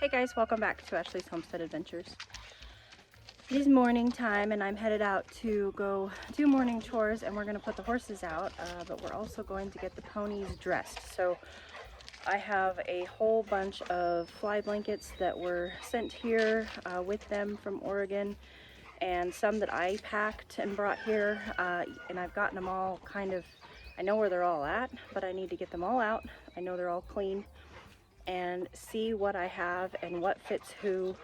Hey guys, welcome back to Ashley's Homestead Adventures. It is morning time and I'm headed out to go do morning chores, and we're going to put the horses out, but we're also going to get the ponies dressed. So I have a whole bunch of fly blankets that were sent here with them from Oregon, and some that I packed and brought here, and I've gotten them all kind of, I know where they're all at, but I need to get them all out. I know they're all clean, and see what I have and what fits who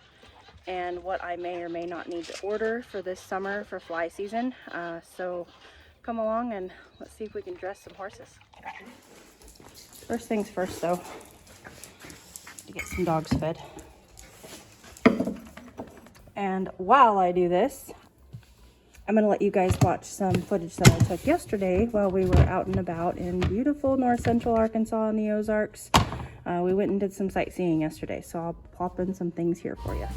and what I may or may not need to order for this summer for fly season. So come along and let's see if we can dress some horses. First things first though, to get some dogs fed. And while I do this, I'm going to let you guys watch some footage that I took yesterday while we were out and about in beautiful north central Arkansas in the Ozarks. We went and did some sightseeing yesterday, so I'll plop in some things here for you.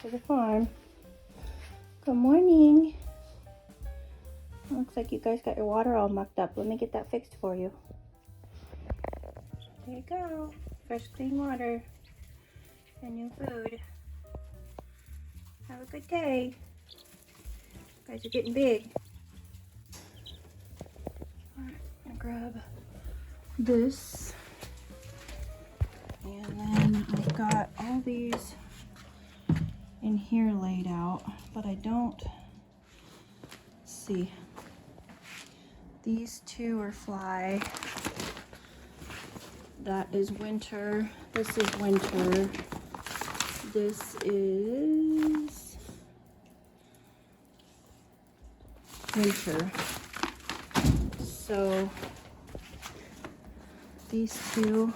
to the farm. Good morning. Looks like you guys got your water all mucked up. Let me get that fixed for you. There you go. Fresh, clean water and new food. Have a good day. You guys are getting big. Alright, I'm gonna grab this. And then I've got all these in here laid out, but I don't see. These two are fly. That is winter. This is winter. This is winter. So these two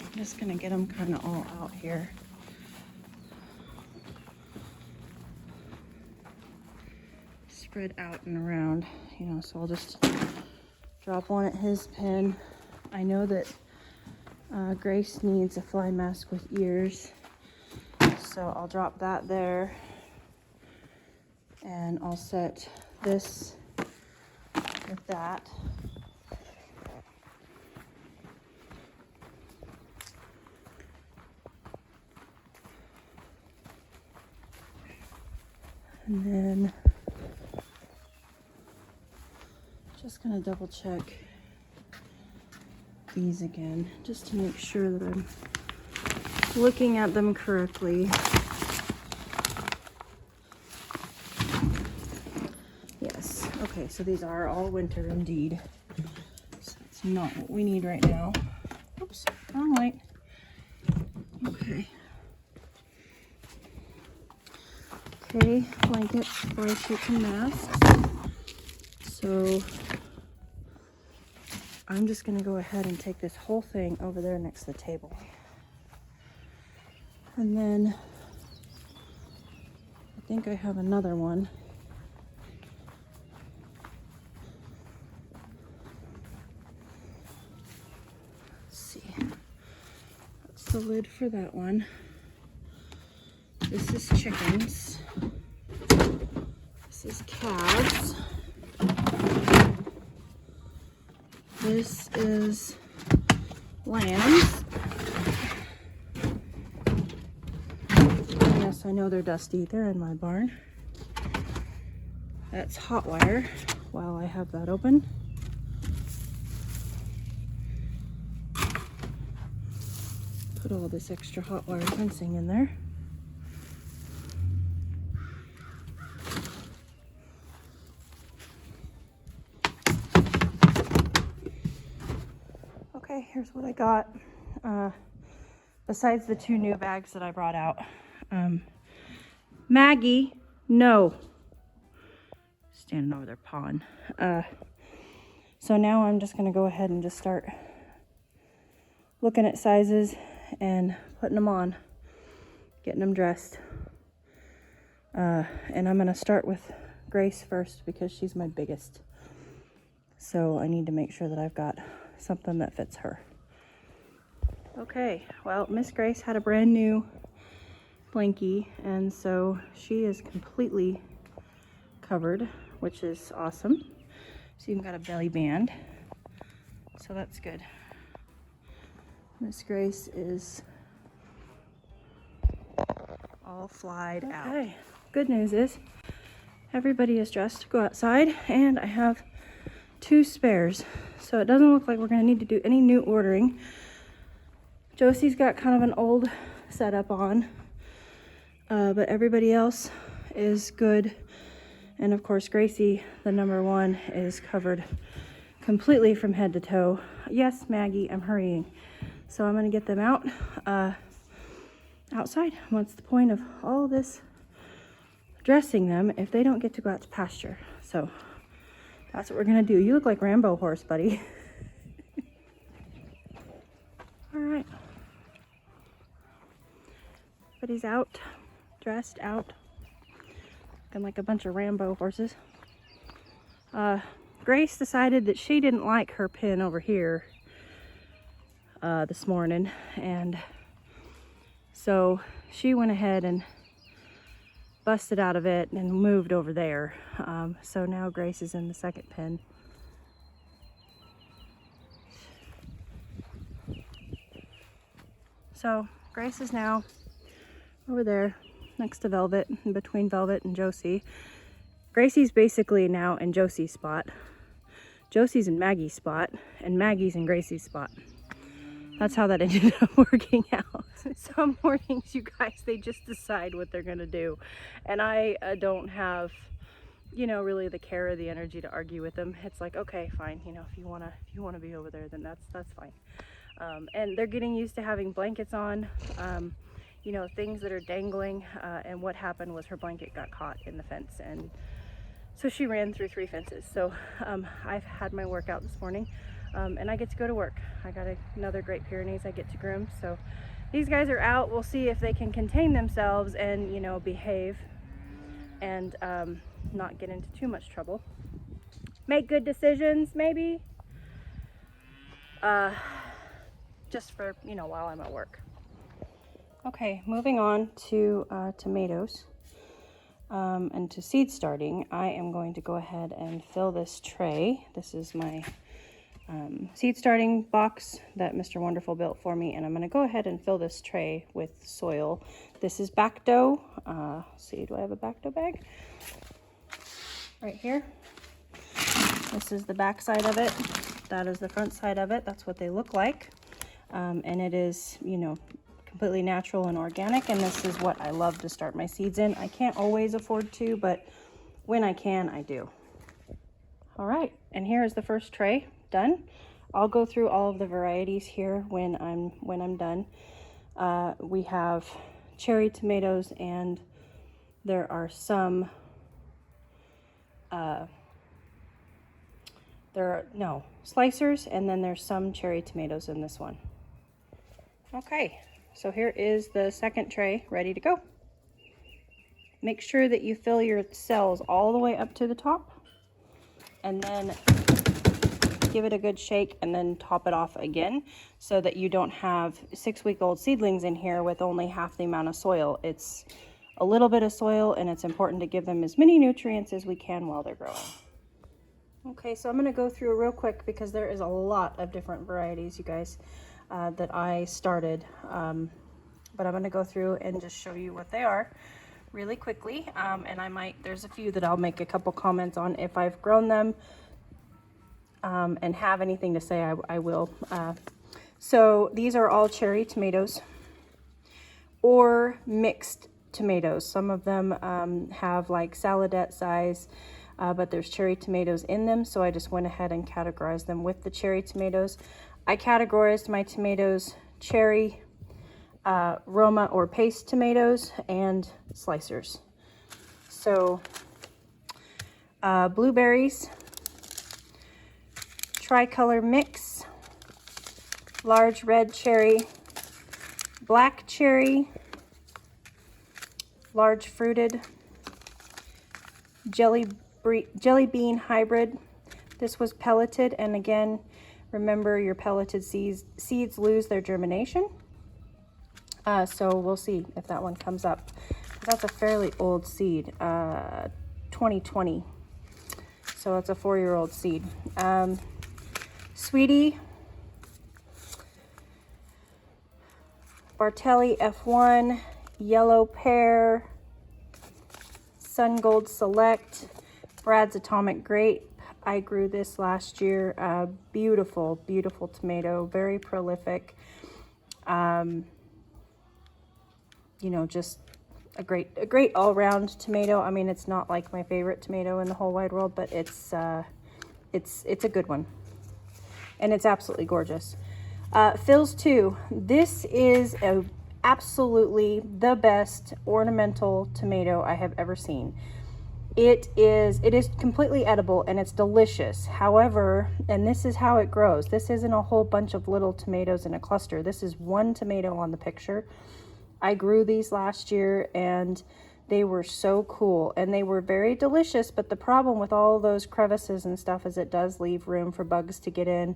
I'm just gonna get them kind of all out here. Spread out and around, you know, so I'll just drop one at his pen. I know that Grace needs a fly mask with ears, so I'll drop that there, and I'll set this with that. And then just gonna double check these again, just to make sure that I'm looking at them correctly. Yes, okay, so these are all winter indeed. So it's not what we need right now. Oops, wrong light. Okay. Okay, blankets, fly sheets, and masks. So I'm just gonna go ahead and take this whole thing over there next to the table. And then I think I have another one. Let's see. That's the lid for that one. This is chickens. This is calves. This is lambs. Yes, I know they're dusty. They're in my barn. That's hot wire while I have that open. Put all this extra hot wire fencing in there. Okay, here's what I got. Besides the two new bags that I brought out. Maggie, no. Standing over there pawing. So now I'm just gonna go ahead and just start looking at sizes and putting them on, getting them dressed. And I'm gonna start with Grace first because she's my biggest. So I need to make sure that I've got something that fits her. Okay, well, Miss Grace had a brand new blankie, and so she is completely covered, which is awesome. She's even got a belly band, so that's good. Miss Grace is all flied out. Okay, good news is everybody is dressed to go outside, and I have 2 spares, so it doesn't look like we're gonna need to do any new ordering. Josie's got kind of an old setup on, but everybody else is good. And of course, Gracie, the number 1, is covered completely from head to toe. Yes, Maggie, I'm hurrying. So I'm gonna get them out outside. What's the point of all this dressing them if they don't get to go out to pasture? So that's what we're gonna do. You look like Rambo horse, buddy. All right. Everybody's out, dressed out, looking like a bunch of Rambo horses. Grace decided that she didn't like her pen over here. this morning, and so she went ahead and busted out of it and moved over there. So now Grace is in the second pen. So Grace is now over there next to Velvet, in between Velvet and Josie. Gracie's basically now in Josie's spot. Josie's in Maggie's spot, and Maggie's in Gracie's spot. That's how that ended up working out. Some mornings, you guys, they just decide what they're gonna do. And I don't have, you know, really the care or the energy to argue with them. It's like, okay, fine, you know, if you wanna be over there, then that's fine. And they're getting used to having blankets on, you know, things that are dangling. And what happened was her blanket got caught in the fence, and so she ran through 3 fences. So I've had my workout this morning. And I get to go to work. I got another Great Pyrenees I get to groom. So these guys are out. We'll see if they can contain themselves and, you know, behave and not get into too much trouble. Make good decisions, maybe. Just for, you know, while I'm at work. Okay, moving on to tomatoes and to seed starting. I am going to go ahead and fill this tray. This is my seed starting box that Mr. Wonderful built for me, and I'm going to go ahead and fill this tray with soil. This is back dough. See, do I have a back dough bag? Right here. This is the back side of it. That is the front side of it. That's what they look like. And it is, you know, completely natural and organic, and this is what I love to start my seeds in. I can't always afford to, but when I can, I do. All right, and here is the first tray done. I'll go through all of the varieties here when I'm done. We have cherry tomatoes, and there are some slicers, and then there's some cherry tomatoes in this one. Okay, so here is the second tray ready to go. Make sure that you fill your cells all the way up to the top, and then give it a good shake, and then top it off again so that you don't have 6-week-old seedlings in here with only half the amount of soil. It's a little bit of soil, and it's important to give them as many nutrients as we can while they're growing. Okay, so I'm going to go through real quick because there is a lot of different varieties, you guys, that I started. But I'm going to go through and just show you what they are really quickly. And there's a few that I'll make a couple comments on if I've grown them. And have anything to say, I will. So these are all cherry tomatoes or mixed tomatoes. Some of them have like saladette size, but there's cherry tomatoes in them. So I just went ahead and categorized them with the cherry tomatoes. I categorized my tomatoes cherry, Roma or paste tomatoes, and slicers. So blueberries, tricolor mix, large red cherry, black cherry, large fruited, jelly bean hybrid. This was pelleted, and again, remember your pelleted seeds lose their germination. So we'll see if that one comes up. That's a fairly old seed, 2020. So it's a 4-year-old seed. Sweetie, Bartelli F1, Yellow Pear, Sun Gold Select, Brad's Atomic Grape. I grew this last year. Beautiful, beautiful tomato, very prolific. You know, just a great all-round tomato. I mean, it's not like my favorite tomato in the whole wide world, but it's a good one. And it's absolutely gorgeous. Phil's 2. This is absolutely the best ornamental tomato I have ever seen. It is completely edible, and it's delicious. However, and this is how it grows. This isn't a whole bunch of little tomatoes in a cluster. This is one tomato on the picture. I grew these last year, and they were so cool, and they were very delicious. But the problem with all those crevices and stuff is it does leave room for bugs to get in.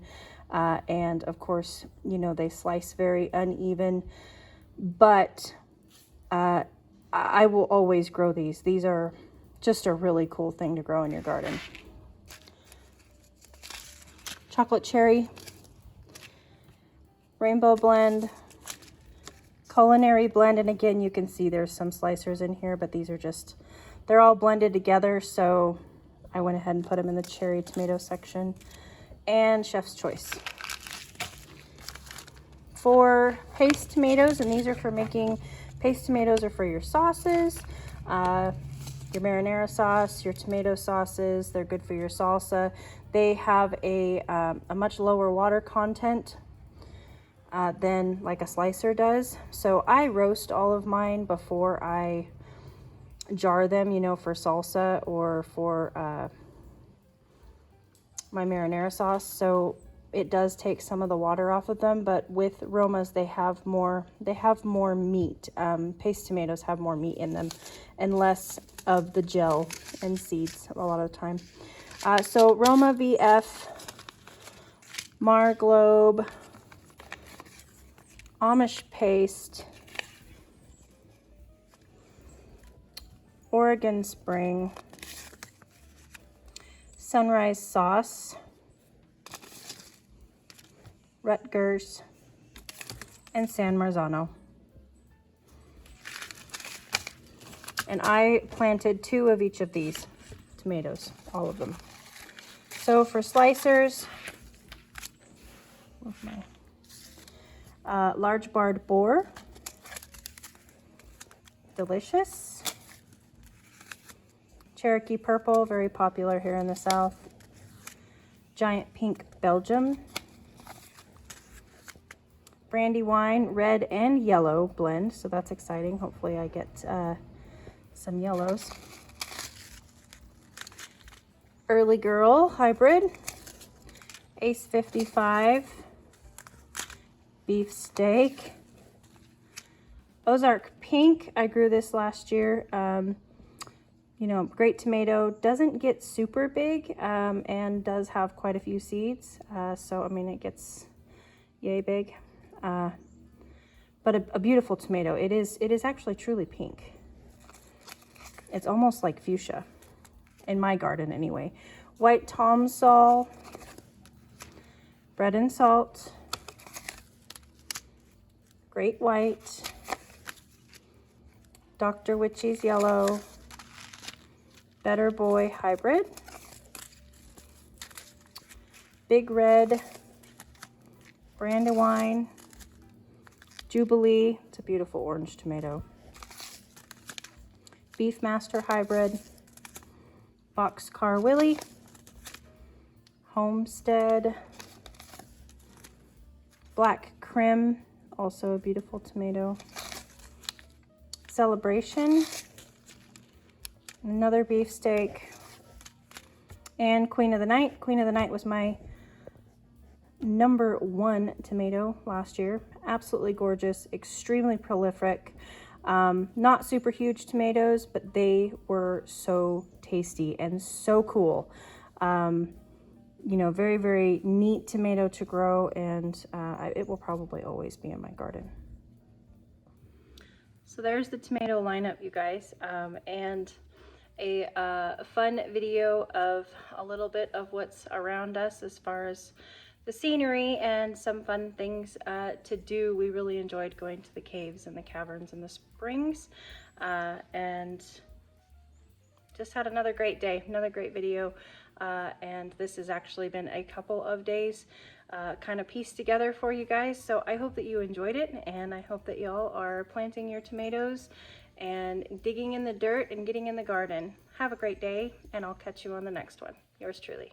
And of course, you know, they slice very uneven, but I will always grow these. These are just a really cool thing to grow in your garden. Chocolate cherry, rainbow blend, culinary blend, and again, you can see there's some slicers in here, but these are just, they're all blended together, so I went ahead and put them in the cherry tomato section. And chef's choice. For paste tomatoes, and these are for making, paste tomatoes are for your sauces, your marinara sauce, your tomato sauces. They're good for your salsa. They have a much lower water content than like a slicer does. So I roast all of mine before I jar them, you know, for salsa or for my marinara sauce. So it does take some of the water off of them, but with Romas they have more meat. Paste tomatoes have more meat in them and less of the gel and seeds a lot of the time. So Roma VF, Marglobe, Amish paste, Oregon Spring, Sunrise sauce, Rutgers, and San Marzano. And I planted 2 of each of these tomatoes, all of them. So for slicers, where's my large barred boar, delicious. Cherokee purple, very popular here in the South. Giant pink Belgium. Brandywine, red and yellow blend, so that's exciting. Hopefully I get some yellows. Early Girl hybrid, Ace 55, beef steak, Ozark pink. I grew this last year. You know, great tomato, doesn't get super big and does have quite a few seeds. So I mean, it gets yay big. But a beautiful tomato. It is actually truly pink. It's almost like fuchsia, in my garden anyway. White Tom Sol, Bread and Salt, Great White, Dr. Witchy's Yellow, Better Boy Hybrid, Big Red, Brandywine, Jubilee, it's a beautiful orange tomato, Beefmaster Hybrid, Boxcar Willie, Homestead, Black Crim, also a beautiful tomato, Celebration, another beefsteak, and Queen of the Night. Queen of the Night was my #1 tomato last year. Absolutely gorgeous, extremely prolific. Not super huge tomatoes, but they were so tasty and so cool. You know, very, very neat tomato to grow, and it will probably always be in my garden. So there's the tomato lineup, you guys, and a fun video of a little bit of what's around us as far as the scenery and some fun things to do. We really enjoyed going to the caves and the caverns and the springs, and just had another great day, another great video. And this has actually been a couple of days kind of pieced together for you guys. So I hope that you enjoyed it, and I hope that y'all are planting your tomatoes and digging in the dirt and getting in the garden. Have a great day, and I'll catch you on the next one. Yours truly.